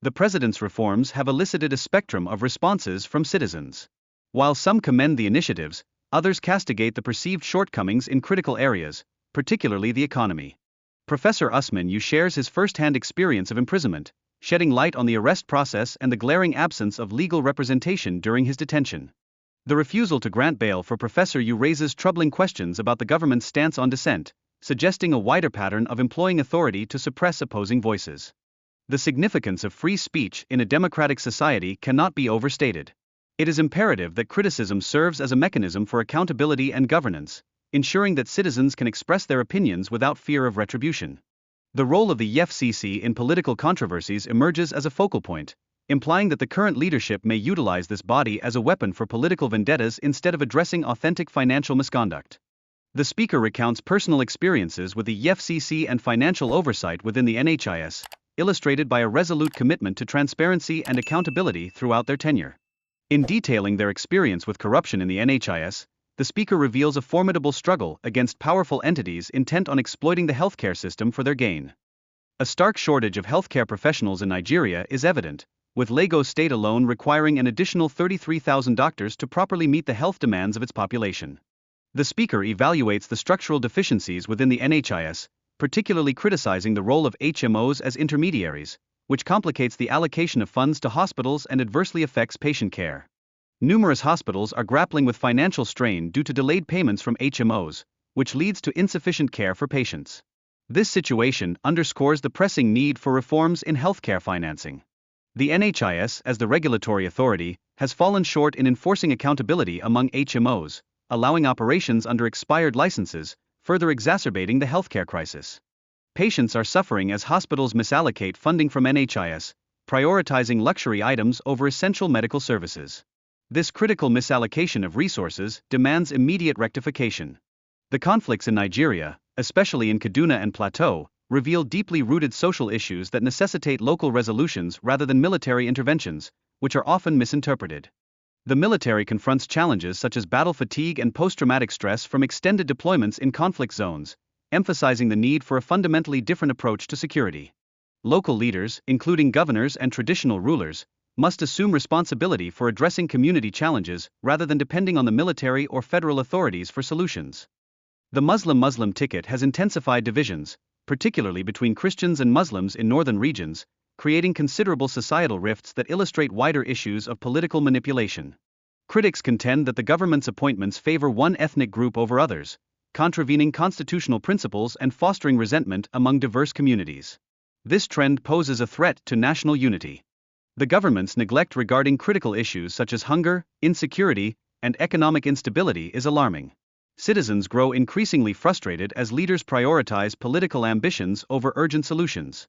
The president's reforms have elicited a spectrum of responses from citizens. While some commend the initiatives, others castigate the perceived shortcomings in critical areas, particularly the economy. Professor Usman shares his first-hand experience of imprisonment, shedding light on the arrest process and the glaring absence of legal representation during his detention. The refusal to grant bail for Professor Yu raises troubling questions about the government's stance on dissent, suggesting a wider pattern of employing authority to suppress opposing voices. The significance of free speech in a democratic society cannot be overstated. It is imperative that criticism serves as a mechanism for accountability and governance, ensuring that citizens can express their opinions without fear of retribution. The role of the EFCC in political controversies emerges as a focal point, implying that the current leadership may utilize this body as a weapon for political vendettas instead of addressing authentic financial misconduct. The speaker recounts personal experiences with the EFCC and financial oversight within the NHIS, illustrated by a resolute commitment to transparency and accountability throughout their tenure. In detailing their experience with corruption in the NHIS, the speaker reveals a formidable struggle against powerful entities intent on exploiting the healthcare system for their gain. A stark shortage of healthcare professionals in Nigeria is evident, with Lagos State alone requiring an additional 33,000 doctors to properly meet the health demands of its population. The speaker evaluates the structural deficiencies within the NHIS, particularly criticizing the role of HMOs as intermediaries, which complicates the allocation of funds to hospitals and adversely affects patient care. Numerous hospitals are grappling with financial strain due to delayed payments from HMOs, which leads to insufficient care for patients. This situation underscores the pressing need for reforms in healthcare financing. The NHIS, as the regulatory authority, has fallen short in enforcing accountability among HMOs, allowing operations under expired licenses, further exacerbating the healthcare crisis. Patients are suffering as hospitals misallocate funding from NHIS, prioritizing luxury items over essential medical services. This critical misallocation of resources demands immediate rectification. The conflicts in Nigeria, especially in Kaduna and Plateau, reveal deeply rooted social issues that necessitate local resolutions rather than military interventions, which are often misinterpreted. The military confronts challenges such as battle fatigue and post-traumatic stress from extended deployments in conflict zones, emphasizing the need for a fundamentally different approach to security. Local leaders, including governors and traditional rulers, must assume responsibility for addressing community challenges rather than depending on the military or federal authorities for solutions. The Muslim-Muslim ticket has intensified divisions, particularly between Christians and Muslims in northern regions, creating considerable societal rifts that illustrate wider issues of political manipulation. Critics contend that the government's appointments favor one ethnic group over others, contravening constitutional principles and fostering resentment among diverse communities. This trend poses a threat to national unity. The government's neglect regarding critical issues such as hunger, insecurity, and economic instability is alarming. Citizens grow increasingly frustrated as leaders prioritize political ambitions over urgent solutions.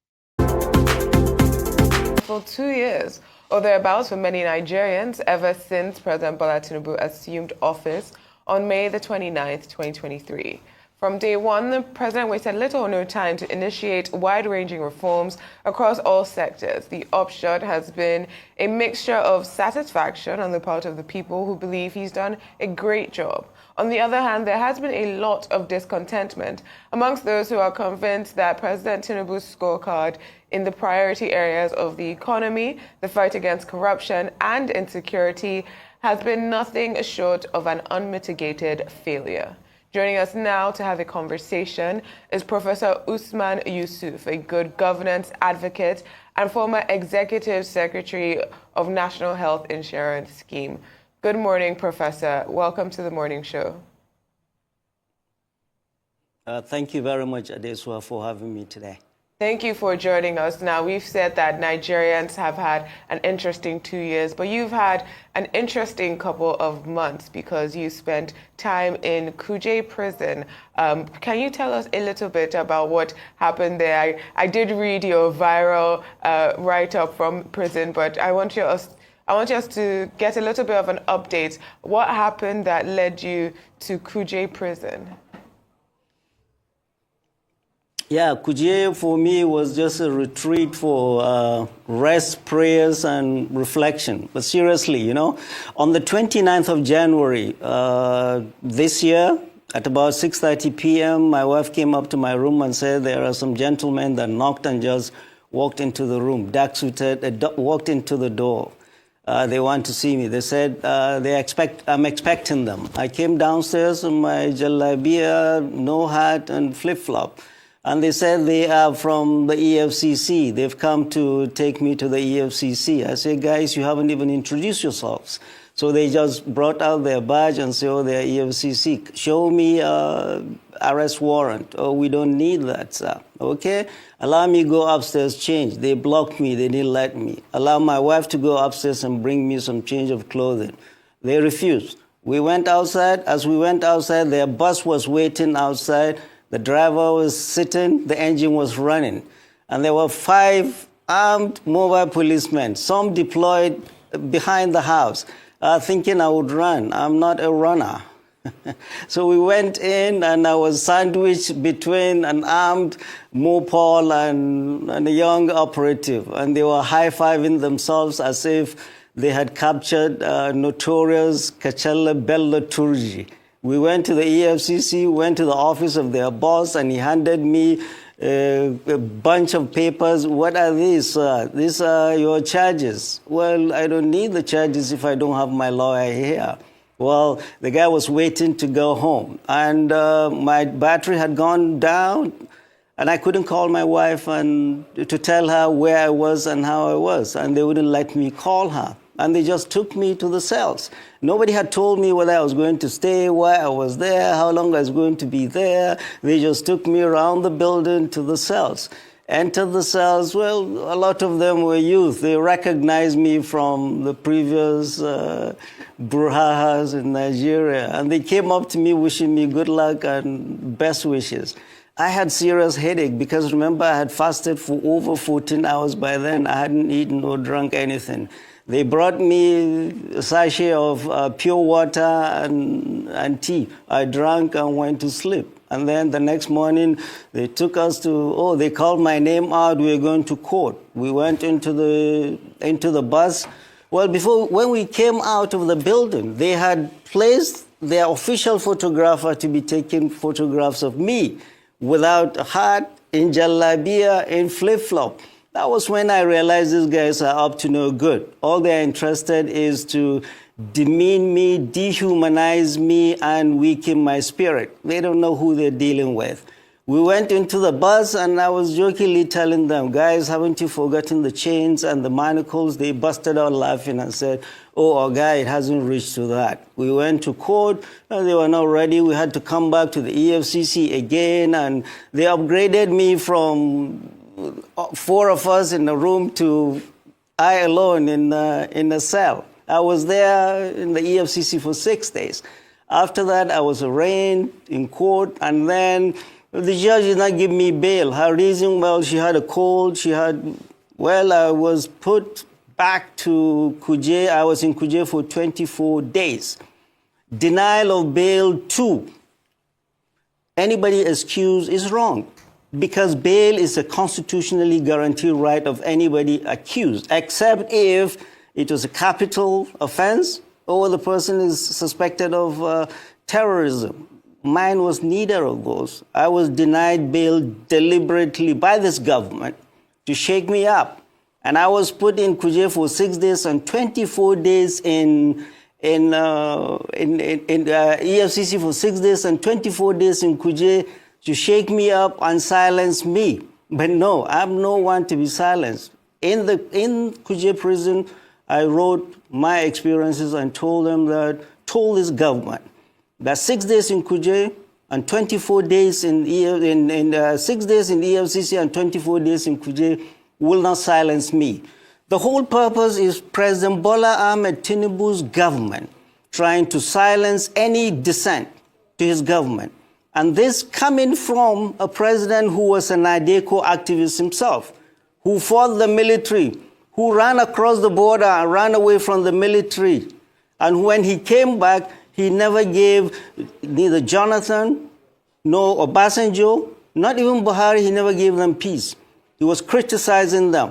For 2 years, or thereabouts for many Nigerians, ever since President Bola Tinubu assumed office on May the 29th, 2023. From day one, the president wasted little or no time to initiate wide-ranging reforms across all sectors. The upshot has been a mixture of satisfaction on the part of the people who believe he's done a great job. On the other hand, there has been a lot of discontentment amongst those who are convinced that President Tinubu's scorecard in the priority areas of the economy, the fight against corruption and insecurity has been nothing short of an unmitigated failure. Joining us now to have a conversation is Professor Usman Yusuf, a good governance advocate and former Executive Secretary of National Health Insurance Scheme. Good morning, Professor. Welcome to the morning show. Thank you very much, Adeswa, for having me today. Thank you for joining us. Now, we've said that Nigerians have had an interesting 2 years, but you've had an interesting couple of months because you spent time in Kuje prison. Can you tell us a little bit about what happened there? I did read your viral write-up from prison, but I want us to get a little bit of an update. What happened that led you to Kuje prison? Yeah, Kuje for me was just a retreat for rest, prayers, and reflection. But seriously, you know, on the 29th of January this year, at about 6:30 p.m., my wife came up to my room and said there are some gentlemen that knocked and just walked into the room, dark suited, walked into the door. They want to see me. They said I'm expecting them. I came downstairs in my jalabia, no hat, and flip-flop. And they said they are from the EFCC. They've come to take me to the EFCC. I said, guys, you haven't even introduced yourselves. So they just brought out their badge and said, oh, they're EFCC. Show me arrest warrant. Oh, we don't need that, sir. Okay? Allow me to go upstairs, change. They blocked me. They didn't let me. Allow my wife to go upstairs and bring me some change of clothing. They refused. We went outside. As we went outside, their bus was waiting outside. The driver was sitting. The engine was running. And there were 5 armed mobile policemen, some deployed behind the house, thinking I would run. I'm not a runner. So we went in, and I was sandwiched between an armed Mopol and a young operative. And they were high-fiving themselves as if they had captured notorious Kachella Bello Turji. We went to the EFCC, went to the office of their boss, and he handed me a bunch of papers. What are these? These are your charges. Well, I don't need the charges if I don't have my lawyer here. Well, the guy was waiting to go home, and my battery had gone down, and I couldn't call my wife and to tell her where I was and how I was, and they wouldn't let me call her. And they just took me to the cells. Nobody had told me whether I was going to stay, why I was there, how long I was going to be there. They just took me around the building to the cells. Entered the cells. Well, a lot of them were youth. They recognized me from the previous brouhahas in Nigeria. And they came up to me wishing me good luck and best wishes. I had serious headache because, remember, I had fasted for over 14 hours by then. I hadn't eaten or drunk anything. They brought me a sachet of pure water and tea. I drank and went to sleep. And then the next morning, they took us to, they called my name out. We were going to court. We went into the bus. Well, when we came out of the building, they had placed their official photographer to be taking photographs of me without a hat, in jalabia, in flip-flop. That was when I realized these guys are up to no good. All they're interested is to demean me, dehumanize me, and weaken my spirit. They don't know who they're dealing with. We went into the bus, and I was jokingly telling them, guys, haven't you forgotten the chains and the manacles? They busted out laughing and said, oh, our guy, it hasn't reached to that. We went to court, and they were not ready. We had to come back to the EFCC again, and they upgraded me from 4 of us in a room to I alone in a cell. I was there in the EFCC for 6 days. After that, I was arraigned in court, and then the judge did not give me bail. Her reason, well, she had a cold. I was put back to Kuje. I was in Kuje for 24 days. Denial of bail 2. Anybody excused is wrong, because bail is a constitutionally guaranteed right of anybody accused, except if it was a capital offense or the person is suspected of terrorism. Mine was neither of those. I was denied bail deliberately by this government to shake me up. And I was put in Kuje for 6 days and 24 days in EFCC for 6 days and 24 days in Kuje to shake me up and silence me. But no, I'm no one to be silenced. In Kuje prison, I wrote my experiences and told this government that 6 days in Kuje and 24 days in 6 days in EFCC and 24 days in Kuje will not silence me. The whole purpose is President Bola Ahmed Tinubu's government trying to silence any dissent to his government. And this coming from a president who was an IDECO activist himself, who fought the military, who ran across the border and ran away from the military. And when he came back, he never gave neither Jonathan nor Obasanjo, not even Buhari, he never gave them peace. He was criticizing them.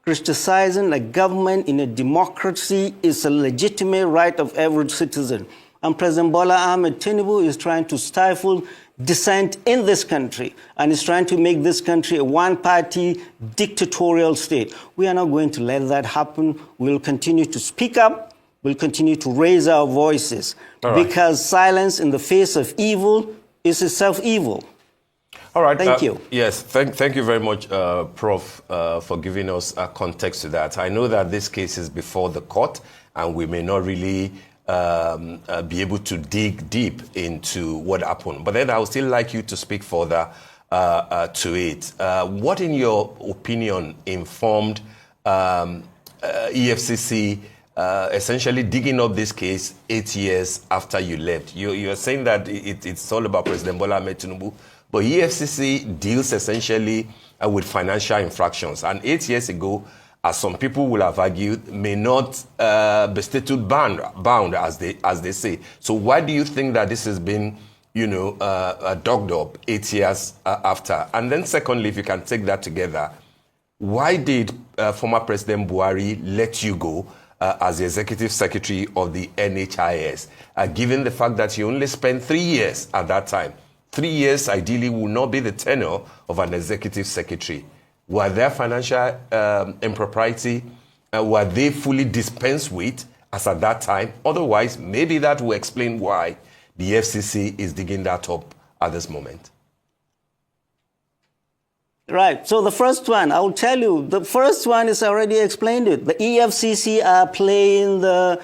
Criticizing a government in a democracy is a legitimate right of every citizen. And President Bola Ahmed Tinubu is trying to stifle dissent in this country and is trying to make this country a one-party dictatorial state. We are not going to let that happen. We'll continue to speak up. We'll continue to raise our voices because silence in the face of evil is itself evil. All right. Thank you. Yes, thank you very much, Prof, for giving us a context to that. I know that this case is before the court, and we may not really be able to dig deep into what happened. But then I would still like you to speak further to it. What, in your opinion, informed EFCC essentially digging up this case 8 years after you left? You're saying that it's all about President Bola Ahmed Tinubu, but EFCC deals essentially with financial infractions. And 8 years ago, as some people will have argued, may not be statute bound, as they say. So why do you think that this has been, dogged up 8 years after? And then secondly, if you can take that together, why did former President Buhari let you go as the executive secretary of the NHIS, given the fact that you only spent 3 years at that time? 3 years ideally would not be the tenure of an executive secretary. Were there financial impropriety? Were they fully dispensed with as at that time? Otherwise, maybe that will explain why the FCC is digging that up at this moment. Right. So the first one, I will tell you, the first one is already explained it. The EFCC are playing the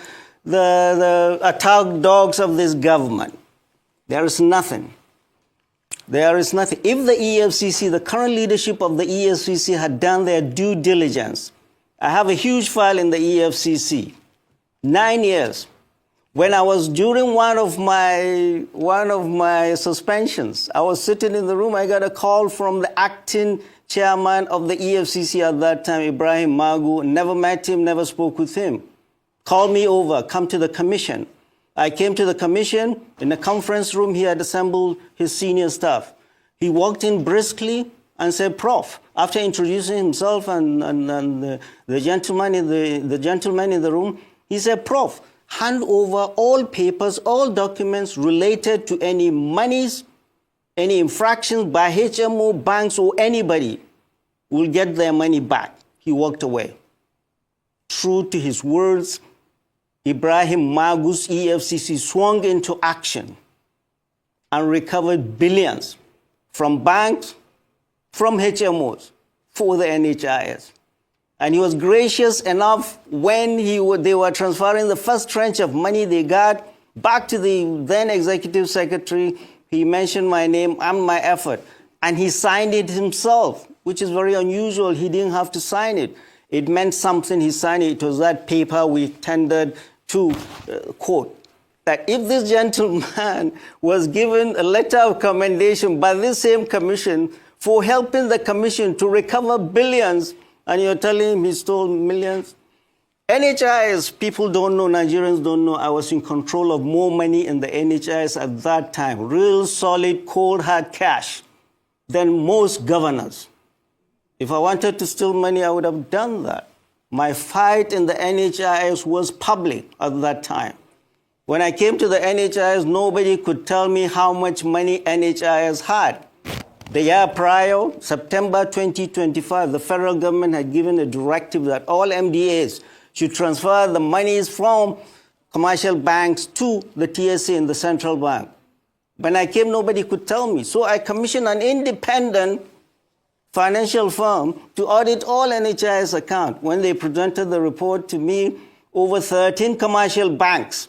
attack dogs of this government. There is nothing. There is nothing. If the EFCC, the current leadership of the EFCC had done their due diligence, I have a huge file in the EFCC, 9 years. When I was during one of my suspensions, I was sitting in the room, I got a call from the acting chairman of the EFCC at that time, Ibrahim Magu. Never met him, never spoke with him. Called me over, come to the commission. I came to the commission. In a conference room, he had assembled his senior staff. He walked in briskly and said, Prof, after introducing himself and the gentleman in the room, he said, Prof, hand over all papers, all documents related to any monies, any infractions by HMO, banks, or anybody will get their money back. He walked away. True to his words, Ibrahim Magu's EFCC swung into action and recovered billions from banks, from HMOs, for the NHIS. And he was gracious enough when they were transferring the first tranche of money they got back to the then executive secretary. He mentioned my name and my effort. And he signed it himself, which is very unusual. He didn't have to sign it. It meant something. He signed it. It was that paper we tendered to court. That if this gentleman was given a letter of commendation by this same commission for helping the commission to recover billions, and you're telling him he stole millions? NHIS, people don't know, Nigerians don't know, I was in control of more money in the NHIS at that time, real solid, cold, hard cash, than most governors. If I wanted to steal money, I would have done that. My fight in the NHIS was public at that time. When I came to the NHIS, nobody could tell me how much money NHIS had. The year prior, September 2025, the federal government had given a directive that all MDAs should transfer the monies from commercial banks to the TSA in the central bank. When I came, nobody could tell me. So I commissioned an independent financial firm to audit all NHIS accounts. When they presented the report to me, over 13 commercial banks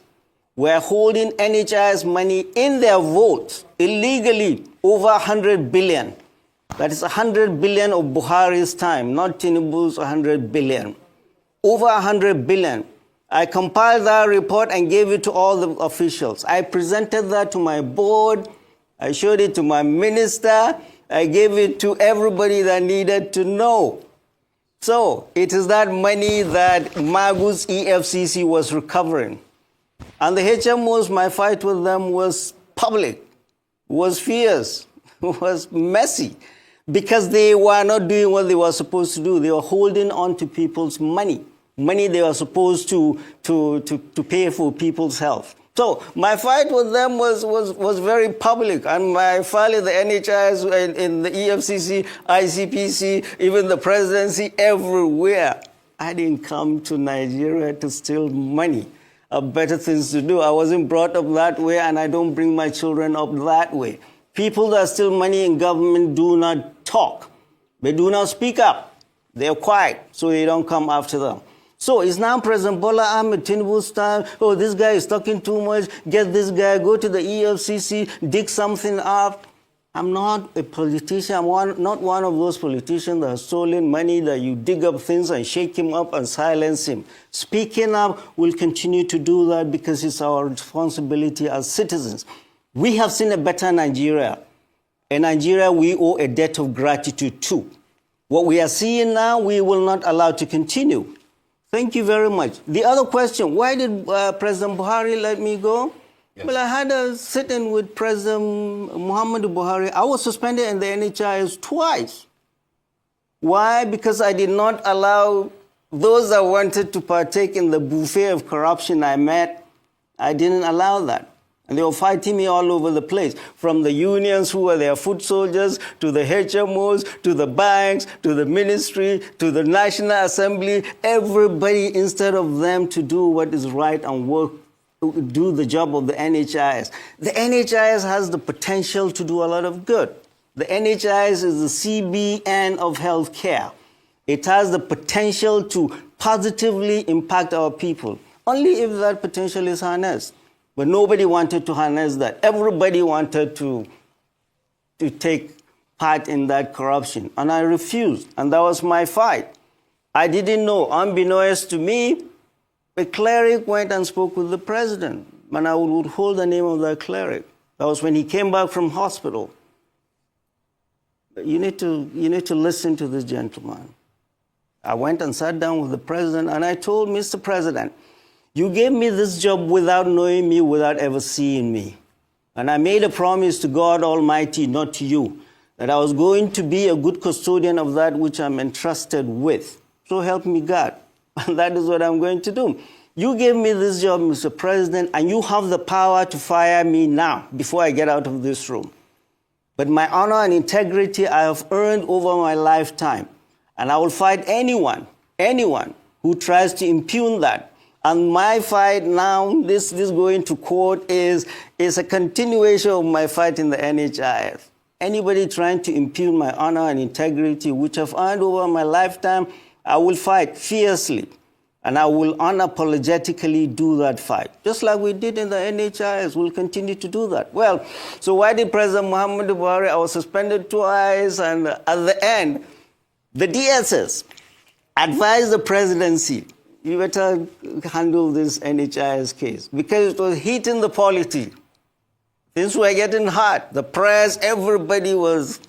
were holding NHIS money in their vaults illegally, over 100 billion. That is 100 billion of Buhari's time, not Tinubu's 100 billion. Over 100 billion. I compiled that report and gave it to all the officials. I presented that to my board. I showed it to my minister. I gave it to everybody that needed to know. So it is that money that Magu's EFCC was recovering. And the HMOs, my fight with them was public, was fierce, was messy, because they were not doing what they were supposed to do. They were holding on to people's money they were supposed to pay for people's health. So my fight with them was very public, and my fight in the NHIS, in the EFCC, ICPC, even the presidency, everywhere. I didn't come to Nigeria to steal money. I have better things to do. I wasn't brought up that way, and I don't bring my children up that way. People that steal money in government do not talk. They do not speak up. They're quiet, so they don't come after them. So it's now President Bola Ahmed Tinubu's time. Oh, this guy is talking too much. Get this guy, go to the EFCC, dig something up. I'm not a politician. I'm not one of those politicians that have stolen money, that you dig up things and shake him up and silence him. Speaking up, we'll continue to do that because it's our responsibility as citizens. We have seen a better Nigeria. A Nigeria we owe a debt of gratitude to. What we are seeing now, we will not allow to continue. Thank you very much. The other question, why did President Buhari let me go? Yes. Well, I had a sit-in with President Muhammadu Buhari. I was suspended in the NHIS twice. Why? Because I did not allow those that wanted to partake in the buffet of corruption I met. I didn't allow that. And they were fighting me all over the place, from the unions who were their foot soldiers, to the HMOs, to the banks, to the ministry, to the National Assembly. Everybody, instead of them to do what is right and do the job of the NHIS. The NHIS has the potential to do a lot of good. The NHIS is the CBN of healthcare. It has the potential to positively impact our people, only if that potential is harnessed. But nobody wanted to harness that. Everybody wanted to take part in that corruption. And I refused. And that was my fight. I didn't know. Unbeknownst to me, a cleric went and spoke with the president. And I would hold the name of that cleric. That was when he came back from hospital. You need to listen to this gentleman. I went and sat down with the president, and I told Mr. President, you gave me this job without knowing me, without ever seeing me. And I made a promise to God Almighty, not to you, that I was going to be a good custodian of that which I'm entrusted with. So help me God. And that is what I'm going to do. You gave me this job, Mr. President, and you have the power to fire me now, before I get out of this room. But my honor and integrity I have earned over my lifetime. And I will fight anyone who tries to impugn that. And my fight now, this going to court is a continuation of my fight in the NHIS. Anybody trying to impugn my honor and integrity, which I've earned over my lifetime, I will fight fiercely. And I will unapologetically do that fight. Just like we did in the NHIS, we'll continue to do that. Well, so why did President Muhammadu Buhari, I was suspended twice, and at the end, the DSS advised the presidency, you better handle this NHIS case, because it was hitting the polity. Things were getting hot. The press, everybody was.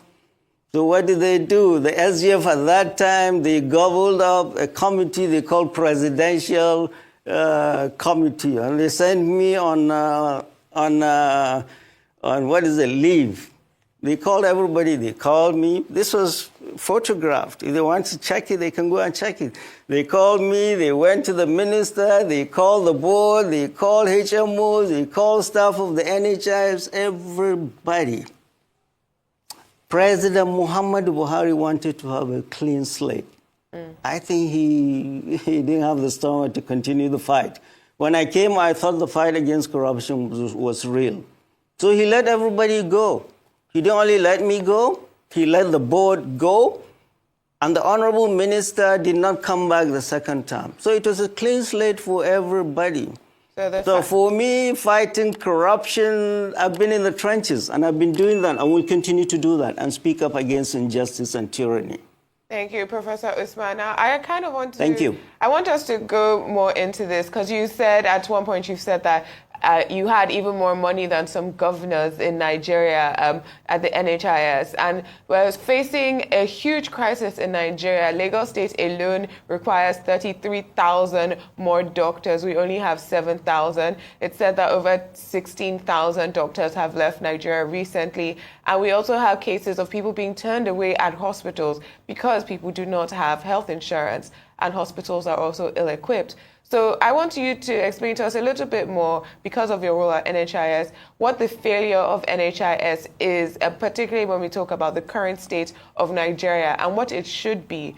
So what did they do? The SGF at that time, they gobbled up a committee they called Presidential Committee, and they sent me on what is it, leave. They called everybody. They called me. This was photographed. If they want to check it, they can go and check it. They called me. They went to the minister. They called the board. They called HMOs. They called staff of the NHIS, everybody. President Muhammadu Buhari wanted to have a clean slate. I think he didn't have the stomach to continue the fight. When I came, I thought the fight against corruption was real. So he let everybody go. He didn't only let me go, he let the board go, and the honorable minister did not come back the second time. So it was a clean slate for everybody. So for me, fighting corruption, I've been in the trenches, and I've been doing that, and will continue to do that, and speak up against injustice and tyranny. Thank you, Professor Usman. Now, I kind of want to... Thank you. I want us to go more into this, because you said, at one point, you said that you had even more money than some governors in Nigeria at the NHIS. And we're facing a huge crisis in Nigeria. Lagos State alone requires 33,000 more doctors. We only have 7,000. It said that over 16,000 doctors have left Nigeria recently. And we also have cases of people being turned away at hospitals because people do not have health insurance. and hospitals are also ill-equipped. So I want you to explain to us a little bit more, because of your role at NHIS, what the failure of NHIS is, particularly when we talk about the current state of Nigeria and what it should be.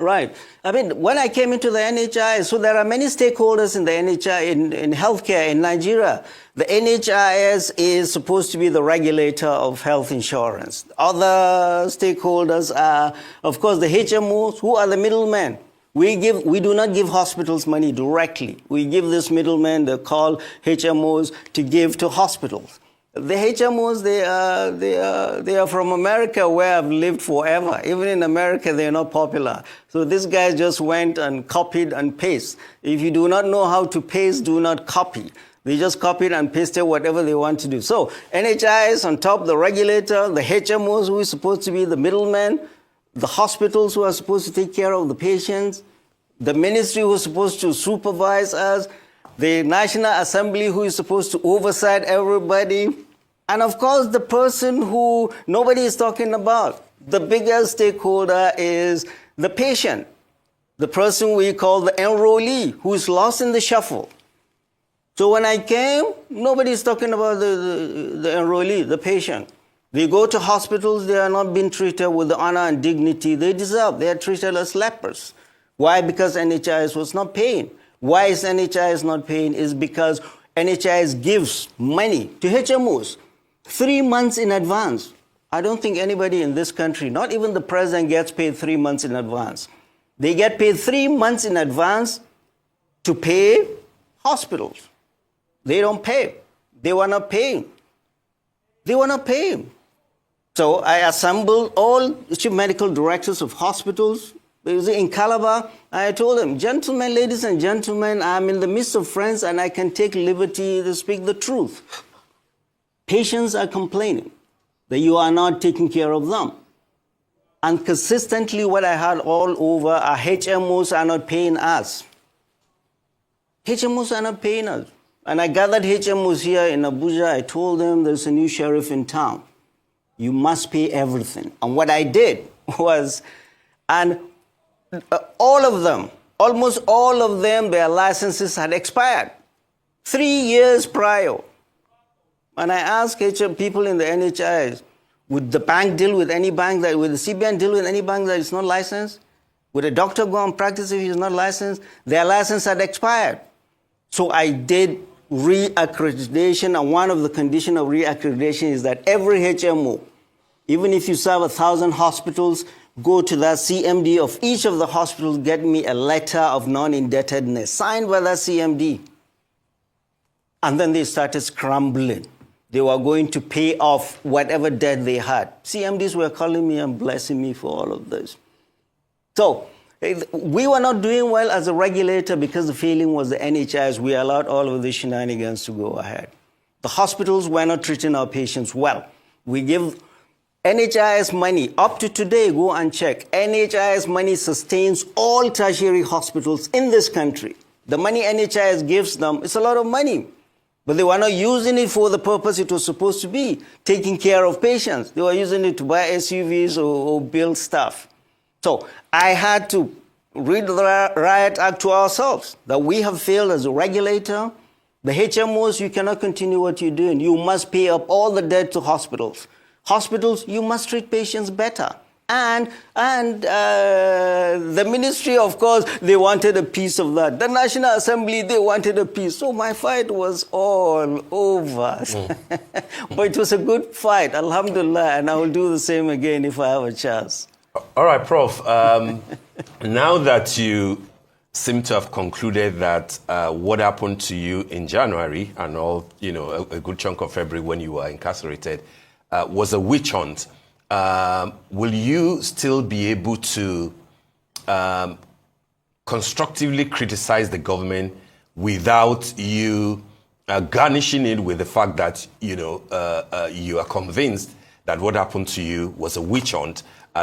Right. I mean, when I came into the NHIS, so there are many stakeholders in the NHIS, in healthcare in Nigeria. The NHIS is supposed to be the regulator of health insurance. Other stakeholders are, of course, the HMOs, who are the middlemen. We do not give hospitals money directly. We give this middlemen, they call HMOs, to give to hospitals. The HMOs, they are from America, where I've lived forever. Even in America, they're not popular. So this guy just went and copied and pasted. If you do not know how to paste, do not copy. They just copied and pasted whatever they want to do. So NHIS on top, the regulator, the HMOs, who is supposed to be the middleman, the hospitals who are supposed to take care of the patients, the ministry who is supposed to supervise us, the National Assembly who is supposed to oversight everybody, and of course the person who nobody is talking about. The biggest stakeholder is the patient, the person we call the enrollee, who is lost in the shuffle. So when I came, nobody is talking about the enrollee, the patient. They go to hospitals, they are not being treated with the honor and dignity they deserve. They are treated as lepers. Why? Because NHIS was not paying. Why is NHIS not paying? Is because NHIS gives money to HMOs 3 months in advance. I don't think anybody in this country, not even the president, gets paid 3 months in advance. They get paid 3 months in advance to pay hospitals. They don't pay. They were not paying. They were not paying. So I assembled all chief medical directors of hospitals. It was in Calabar. I told them, gentlemen, ladies and gentlemen, I'm in the midst of friends and I can take liberty to speak the truth. Patients are complaining that you are not taking care of them. And consistently what I heard all over are HMOs are not paying us. HMOs are not paying us. And I gathered HMOs here in Abuja. I told them there's a new sheriff in town. You must pay everything. And what I did was, and all of them, almost all of them, their licenses had expired 3 years prior. And I asked people in the NHIS, would the bank deal with any bank that, would the CBN deal with any bank that is not licensed? Would a doctor go and practice if he's not licensed? Their license had expired. So I did reaccreditation, and one of the conditions of reaccreditation is that every HMO, even if you serve 1,000 hospitals, go to that CMD of each of the hospitals, get me a letter of non-indebtedness signed by that CMD. And then they started scrambling. They were going to pay off whatever debt they had. CMDs were calling me and blessing me for all of this. So we were not doing well as a regulator because the failing was the NHIS. We allowed all of the shenanigans to go ahead. The hospitals were not treating our patients well. We give NHIS money. Up to today, go and check. NHIS money sustains all tertiary hospitals in this country. The money NHIS gives them, it's a lot of money. But they were not using it for the purpose it was supposed to be, taking care of patients. They were using it to buy SUVs or build stuff. So I had to read the Riot Act to ourselves, that we have failed as a regulator. The HMOs, you cannot continue what you're doing. You must pay up all the debt to hospitals. Hospitals, you must treat patients better. And the ministry, of course, they wanted a piece of that. The National Assembly, they wanted a piece. So my fight was all over. But it was a good fight, alhamdulillah, and I will do the same again if I have a chance. All right, Prof. Now that you seem to have concluded that what happened to you in January and all, a good chunk of February when you were incarcerated was a witch hunt, will you still be able to constructively criticize the government without you garnishing it with the fact that, you are convinced that what happened to you was a witch hunt,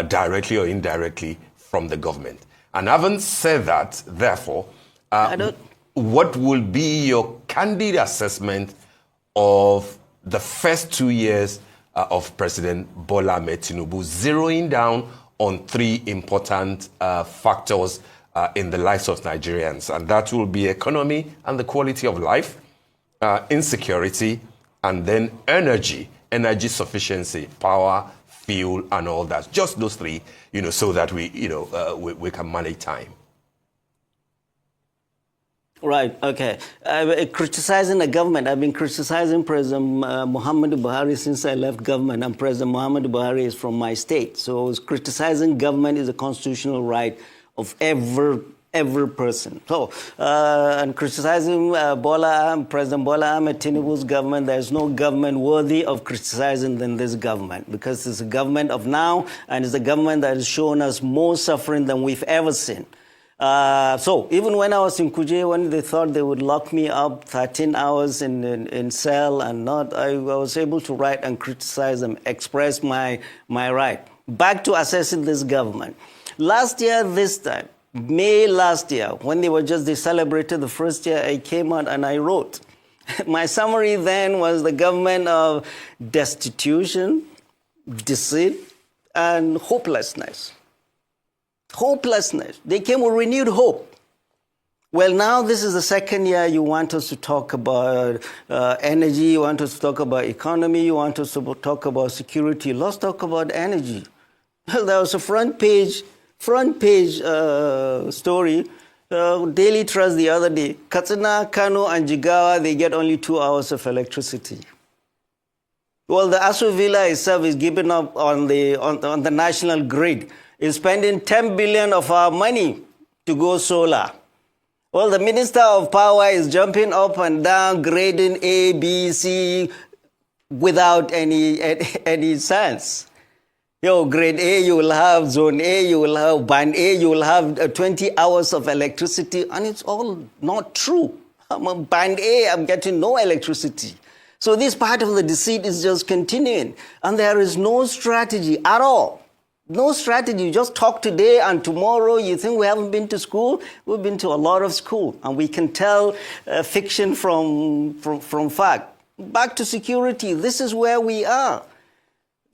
directly or indirectly from the government? And having said that, therefore, what will be your candid assessment of the first 2 years of President Bola Ahmed Tinubu, zeroing down on three important factors in the lives of Nigerians, and that will be economy and the quality of life, insecurity, and then energy sufficiency, power, fuel, and all that. Just those three, so that we can manage time. Right, okay. Criticizing the government, I've been criticizing President Muhammadu Buhari since I left government, and President Muhammadu Buhari is from my state. So criticizing government is a constitutional right of every person. So, and criticizing President Bola Ahmed Tinubu's government, there's no government worthy of criticizing than this government, because it's a government of now, and it's a government that has shown us more suffering than we've ever seen. So even when I was in Kuje, when they thought they would lock me up 13 hours in cell and not, I was able to write and criticize them, express my right. Back to assessing this government. Last year, this time, May last year, when they celebrated the first year, I came out and I wrote. My summary then was the government of destitution, deceit, and hopelessness. Hopelessness. They came with renewed hope. Well, now this is the second year you want us to talk about energy, you want us to talk about economy, you want us to talk about security. Let's talk about energy. Well, there was a front page story, Daily Trust the other day. Katsina, Kano, and Jigawa, they get only 2 hours of electricity. Well, the Aso Villa itself is giving up on the national grid. Is spending 10 billion of our money to go solar. Well, the Minister of Power is jumping up and down, grading A, B, C, without any sense. Grade A, you will have zone A, you will have band A, you will have 20 hours of electricity, and it's all not true. I'm a band A, I'm getting no electricity. So this part of the deceit is just continuing, and there is no strategy at all. No strategy. You just talk today and tomorrow you think we haven't been to school. We've been to a lot of school, and we can tell fiction from fact. Back to security. This is where we are.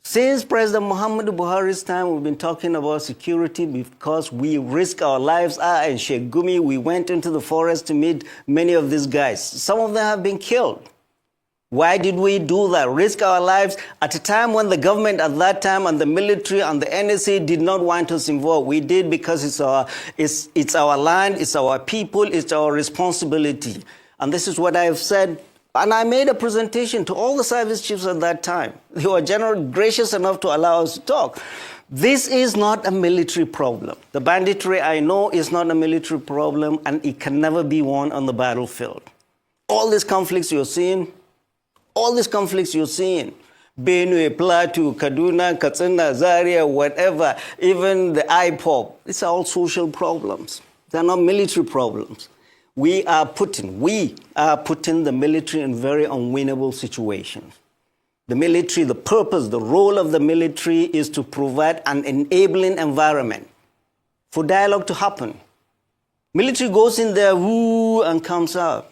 Since President Muhammadu Buhari's time, we've been talking about security because we risk our lives. In Sheikh Gumi, we went into the forest to meet many of these guys. Some of them have been killed. Why did we do that? Risk our lives at a time when the government at that time and the military and the NSA did not want us involved. We did because it's our land, it's our people, it's our responsibility. And this is what I have said. And I made a presentation to all the service chiefs at that time. They were gracious enough to allow us to talk. This is not a military problem. The banditry, I know, is not a military problem, and it can never be won on the battlefield. All these conflicts you're seeing, Benue, Plateau, Kaduna, Katsina, Zaria, whatever, even the IPOP, these are all social problems. They're not military problems. We are putting the military in very unwinnable situations. The military, the purpose, the role of the military is to provide an enabling environment for dialogue to happen. Military goes in there, woo, and comes out.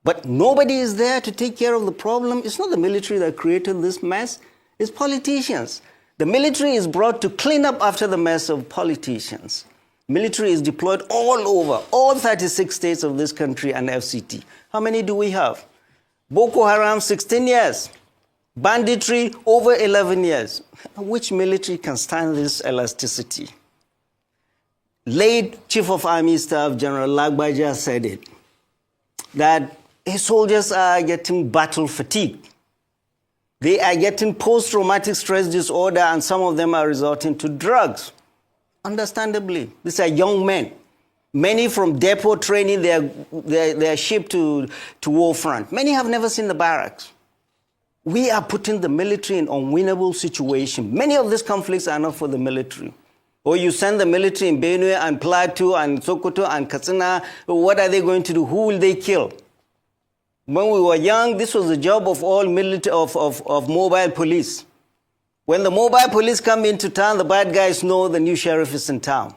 But nobody is there to take care of the problem. It's not the military that created this mess. It's politicians. The military is brought to clean up after the mess of politicians. Military is deployed all over, all 36 states of this country and FCT. How many do we have? Boko Haram, 16 years. Banditry, over 11 years. Which military can stand this elasticity? Late Chief of Army Staff, General Lagbaja, said it, that his soldiers are getting battle fatigue. They are getting post-traumatic stress disorder, and some of them are resorting to drugs. Understandably, these are young men. Many from depot training, they are shipped to war front. Many have never seen the barracks. We are putting the military in unwinnable situation. Many of these conflicts are not for the military. Or you send the military in Benue and Plateau and Sokoto and Katsina, what are they going to do? Who will they kill? When we were young, this was the job of all military of mobile police. When the mobile police come into town, the bad guys know the new sheriff is in town.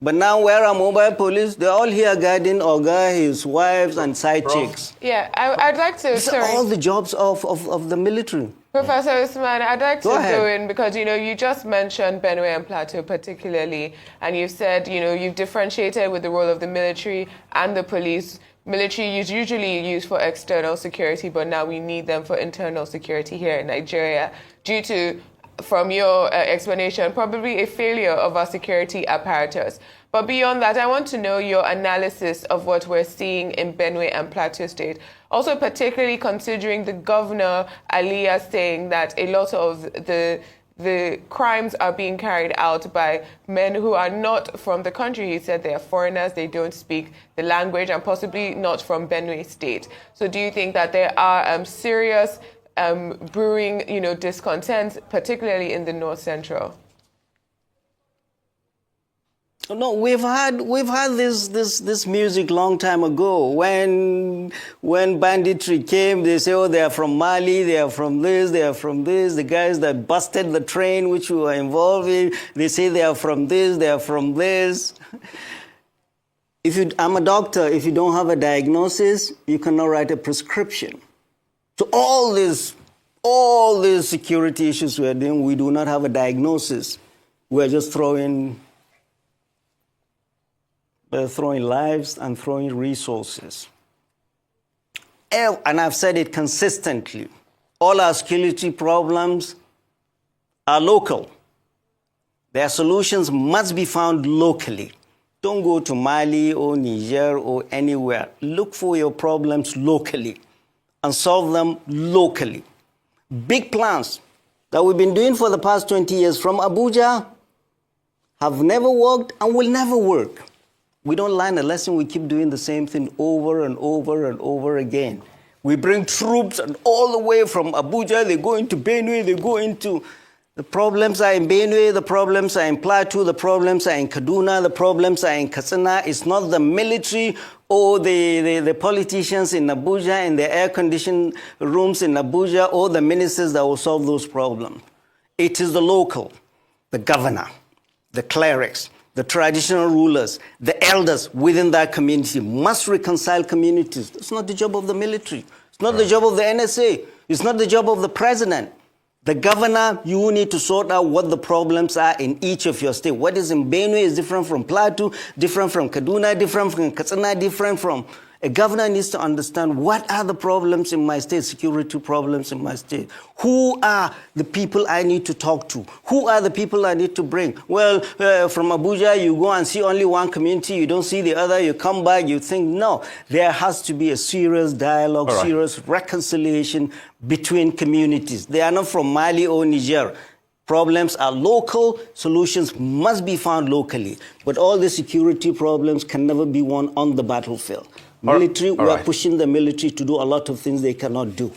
But now where are mobile police? They're all here guarding Oga, his wives, and side chicks. Yeah, I'd like to... These are all the jobs of the military. Professor Usman, I'd like to Go go in because, you just mentioned Benue and Plateau particularly, and you've said, you've differentiated with the role of the military and the police. Military is usually used for external security, but now we need them for internal security here in Nigeria due to, from your explanation, probably a failure of our security apparatus. But beyond that, I want to know your analysis of what we're seeing in Benue and Plateau State. Also, particularly considering the governor, Aliyah, saying that a lot of the crimes are being carried out by men who are not from the country. He said they are foreigners, they don't speak the language, and possibly not from Benue State. So do you think that there are serious brewing, discontent, particularly in the North Central? No, we've had this music long time ago. When banditry came, they say, oh, they are from Mali, they are from this, they are from this. The guys that busted the train which we were involved in, they say they are from this, they are from this. I'm a doctor. If you don't have a diagnosis, you cannot write a prescription. So all these security issues we are doing, we do not have a diagnosis. We're just throwing lives and throwing resources. And I've said it consistently. All our security problems are local. Their solutions must be found locally. Don't go to Mali or Niger or anywhere. Look for your problems locally and solve them locally. Big plans that we've been doing for the past 20 years from Abuja have never worked and will never work. We don't learn a lesson, we keep doing the same thing over and over and over again. We bring troops and all the way from Abuja, they go into Benue, they go into... The problems are in Benue, the problems are in Plateau, the problems are in Kaduna, the problems are in Katsina. It's not the military or the politicians in Abuja in the air-conditioned rooms in Abuja or the ministers that will solve those problems. It is the local, the governor, the clerics, the traditional rulers, the elders within that community must reconcile communities. It's not the job of the military. It's not the job of the NSA. It's not the job of the president. The governor, you need to sort out what the problems are in each of your states. What is in Benue is different from Plateau, different from Kaduna, different from Katsina, different from... A governor needs to understand what are the problems in my state, security problems in my state. Who are the people I need to talk to? Who are the people I need to bring? Well, from Abuja, you go and see only one community, you don't see the other, you come back, you think, no. There has to be a serious dialogue, serious reconciliation between communities. They are not from Mali or Niger. Problems are local, solutions must be found locally. But all the security problems can never be won on the battlefield. Military, we are pushing the military to do a lot of things they cannot do.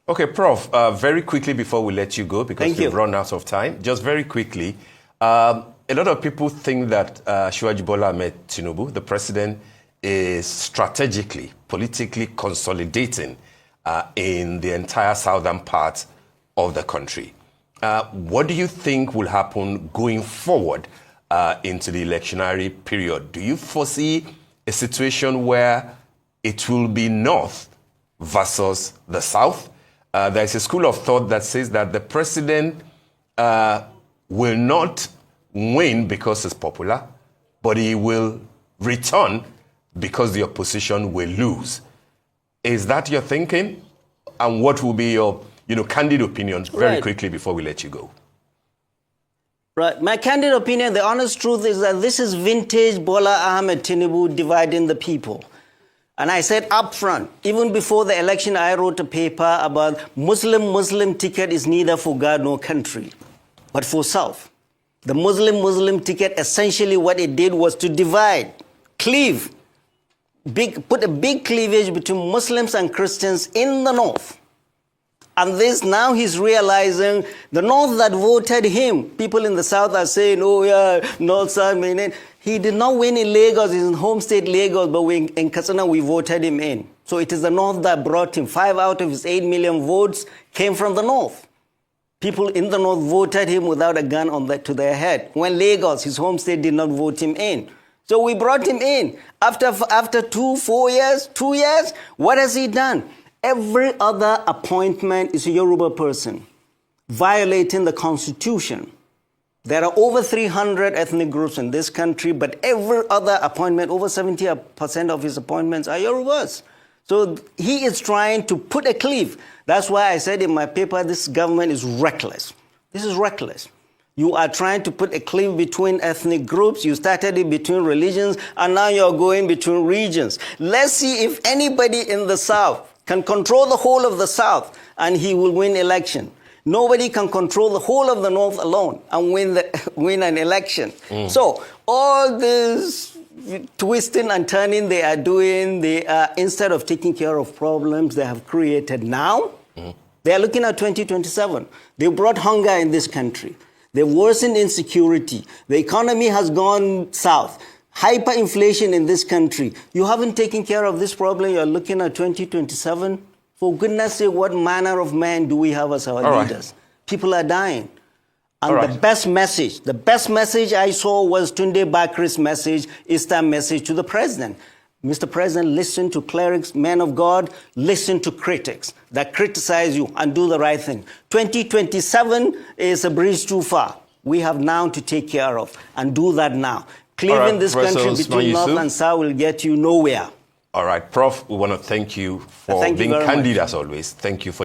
Okay, Prof, very quickly before we let you go, because we've run out of time, just very quickly, a lot of people think that Asiwaju Bola Ahmed Tinubu, the president, is strategically, politically consolidating in the entire southern part of the country. What do you think will happen going forward into the electionary period? Do you foresee a situation where it will be North versus the South? There's a school of thought that says that the president will not win because he's popular, but he will return because the opposition will lose. Is that your thinking? And what will be your candid opinions very quickly before we let you go? Right. My candid opinion, the honest truth is that this is vintage Bola Ahmed Tinubu dividing the people. And I said up front, even before the election, I wrote a paper about Muslim ticket is neither for God nor country, but for self. The Muslim ticket, essentially what it did was to divide, cleave, put a big cleavage between Muslims and Christians in the North. And this, now he's realizing the North that voted him, people in the South are saying, oh yeah, North, South, Maine. He did not win in Lagos, his home state Lagos, but in Katsina we voted him in. So it is the North that brought him. 5 out of his 8 million votes came from the North. People in the North voted him without a gun to their head. When Lagos, his home state, did not vote him in. So we brought him in. After 2 years, what has he done? Every other appointment is a Yoruba person. violating the Constitution. There are over 300 ethnic groups in this country, but every other appointment, over 70% of his appointments are Yorubas. So he is trying to put a cliff. That's why I said in my paper, this government is reckless. This is reckless. You are trying to put a cliff between ethnic groups. You started it between religions, and now you're going between regions. Let's see if anybody in the South can control the whole of the South, and he will win election. Nobody can control the whole of the North alone and win an election. So all this twisting and turning they are doing, instead of taking care of problems they have created now, they are looking at 2027. They brought hunger in this country. They worsened insecurity. The economy has gone south. Hyperinflation in this country. You haven't taken care of this problem. You're looking at 2027. For goodness sake, what manner of man do we have as our leaders? People are dying. And the best message I saw was Tunde Bakri's message, Easter message to the president. Mr. President, listen to clerics, men of God, listen to critics that criticize you and do the right thing. 2027 is a bridge too far. We have now to take care of and do that now. Cleaving this country between North and South will get you nowhere. All right, Prof, we want to thank you for being candid as always. Thank you for